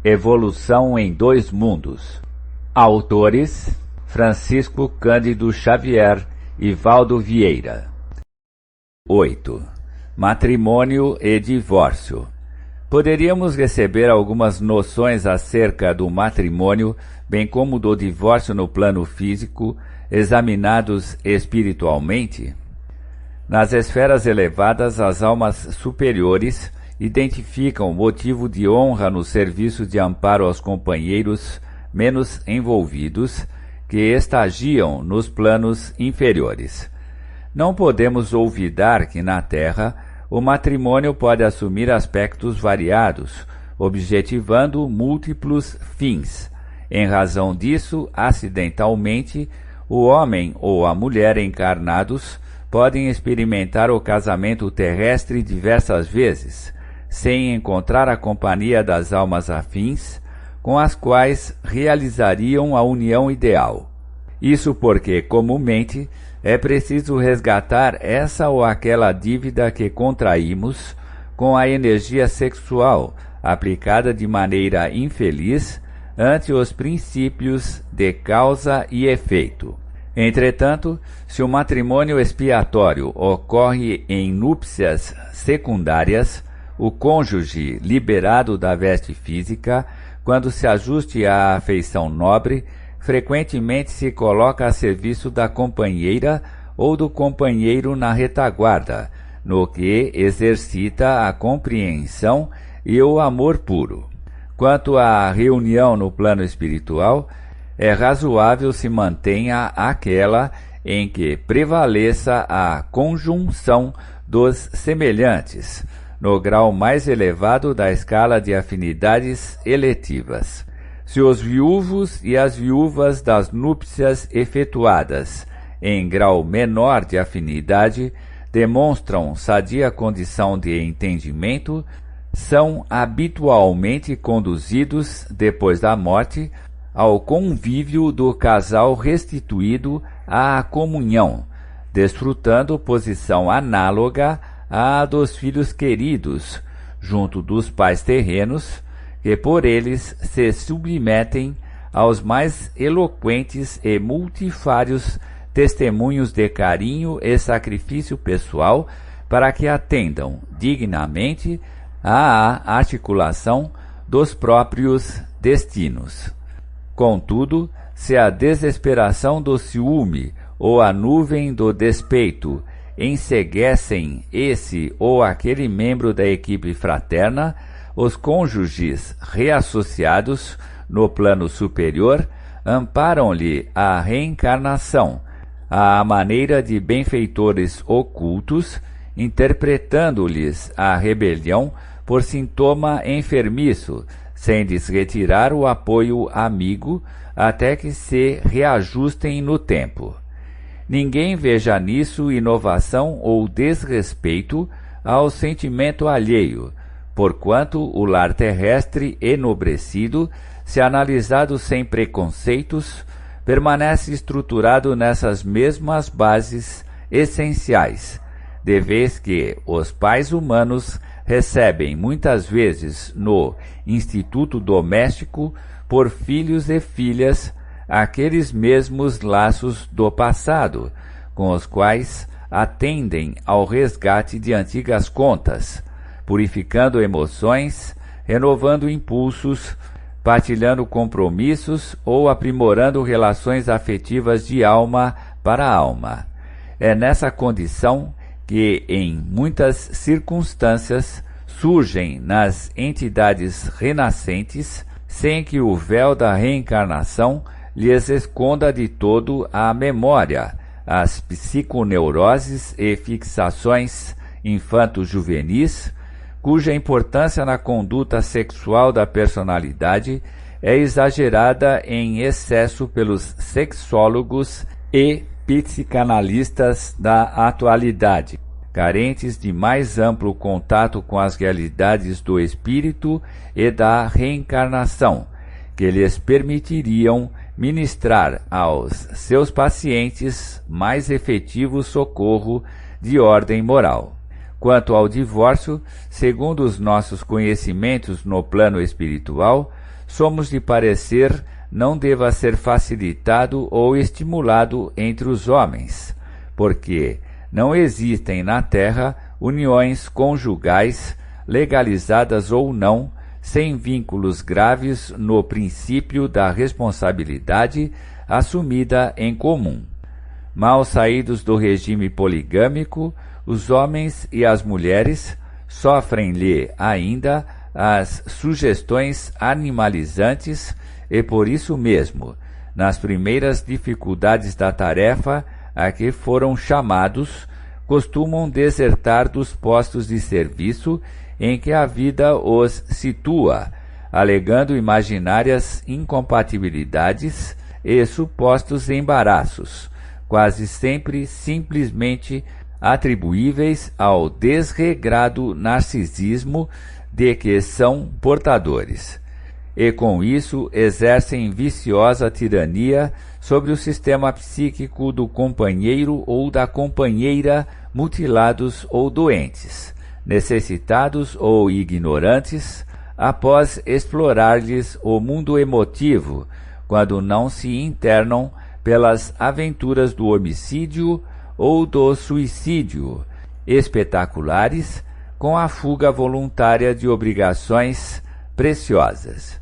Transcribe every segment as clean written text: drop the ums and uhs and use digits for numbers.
Evolução em Dois Mundos. Autores: Francisco Cândido Xavier e Valdo Vieira. 8. Matrimônio e divórcio. Poderíamos receber algumas noções acerca do matrimônio, bem como do divórcio no plano físico, examinados espiritualmente? Nas esferas elevadas, as almas superiores identificam motivo de honra no serviço de amparo aos companheiros menos envolvidos que estagiam nos planos inferiores. Não podemos olvidar que na Terra o matrimônio pode assumir aspectos variados, objetivando múltiplos fins. Em razão disso, acidentalmente, o homem ou a mulher encarnados podem experimentar o casamento terrestre diversas vezes, sem encontrar a companhia das almas afins, com as quais realizariam a união ideal. Isso porque, comumente, é preciso resgatar essa ou aquela dívida que contraímos com a energia sexual, aplicada de maneira infeliz ante os princípios de causa e efeito. Entretanto, se o matrimônio expiatório ocorre em núpcias secundárias, o cônjuge, liberado da veste física, quando se ajuste à afeição nobre, frequentemente se coloca a serviço da companheira ou do companheiro na retaguarda, no que exercita a compreensão e o amor puro. Quanto à reunião no plano espiritual, é razoável se mantenha aquela em que prevaleça a conjunção dos semelhantes, no grau mais elevado da escala de afinidades eletivas. Se os viúvos e as viúvas das núpcias efetuadas em grau menor de afinidade demonstram sadia condição de entendimento, são habitualmente conduzidos, depois da morte, ao convívio do casal restituído à comunhão, desfrutando posição análoga à dos filhos queridos, junto dos pais terrenos, que por eles se submetem aos mais eloquentes e multifários testemunhos de carinho e sacrifício pessoal para que atendam dignamente à articulação dos próprios destinos. Contudo, se a desesperação do ciúme ou a nuvem do despeito enceguecem esse ou aquele membro da equipe fraterna, os cônjuges reassociados no plano superior amparam-lhe a reencarnação, à maneira de benfeitores ocultos, interpretando-lhes a rebelião por sintoma enfermiço, sem lhes retirar o apoio amigo até que se reajustem no tempo. Ninguém veja nisso inovação ou desrespeito ao sentimento alheio, porquanto o lar terrestre enobrecido, se analisado sem preconceitos, permanece estruturado nessas mesmas bases essenciais, de vez que os pais humanos recebem muitas vezes no instituto doméstico, por filhos e filhas, aqueles mesmos laços do passado, com os quais atendem ao resgate de antigas contas, purificando emoções, renovando impulsos, partilhando compromissos ou aprimorando relações afetivas de alma para alma. É nessa condição que, em muitas circunstâncias, surgem nas entidades renascentes, sem que o véu da reencarnação lhes esconda de todo a memória, as psiconeuroses e fixações infanto-juvenis, cuja importância na conduta sexual da personalidade é exagerada em excesso pelos sexólogos e psicanalistas da atualidade, carentes de mais amplo contato com as realidades do espírito e da reencarnação, que lhes permitiriam ministrar aos seus pacientes mais efetivo socorro de ordem moral. Quanto ao divórcio, segundo os nossos conhecimentos no plano espiritual, somos de parecer não deva ser facilitado ou estimulado entre os homens, porque não existem na terra uniões conjugais, legalizadas ou não, sem vínculos graves no princípio da responsabilidade assumida em comum. Mal saídos do regime poligâmico, os homens e as mulheres sofrem-lhe ainda as sugestões animalizantes e por isso mesmo, nas primeiras dificuldades da tarefa a que foram chamados, costumam desertar dos postos de serviço em que a vida os situa, alegando imaginárias incompatibilidades e supostos embaraços, quase sempre simplesmente atribuíveis ao desregrado narcisismo de que são portadores, e com isso exercem viciosa tirania sobre o sistema psíquico do companheiro ou da companheira mutilados ou doentes, necessitados ou ignorantes, após explorar-lhes o mundo emotivo, quando não se internam pelas aventuras do homicídio ou do suicídio, espetaculares, com a fuga voluntária de obrigações preciosas.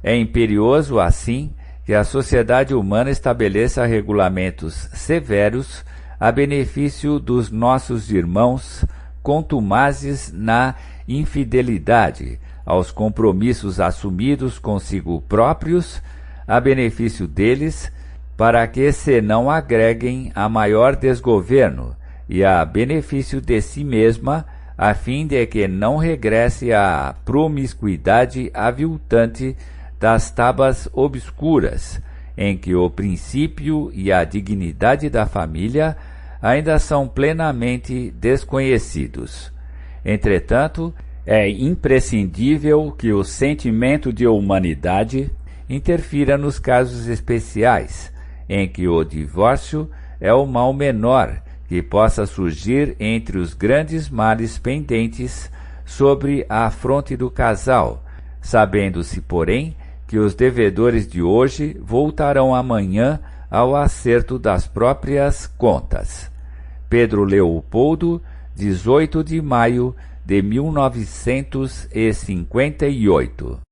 É imperioso, assim, que a sociedade humana estabeleça regulamentos severos a benefício dos nossos irmãos contumazes na infidelidade aos compromissos assumidos consigo próprios, a benefício deles, para que se não agreguem a maior desgoverno, e a benefício de si mesma, a fim de que não regresse à promiscuidade aviltante das tabas obscuras, em que o princípio e a dignidade da família ainda são plenamente desconhecidos. Entretanto, é imprescindível que o sentimento de humanidade interfira nos casos especiais, em que o divórcio é o mal menor que possa surgir entre os grandes males pendentes sobre a fronte do casal, sabendo-se, porém, que os devedores de hoje voltarão amanhã ao acerto das próprias contas. Pedro Leopoldo, 18 de maio de 1958.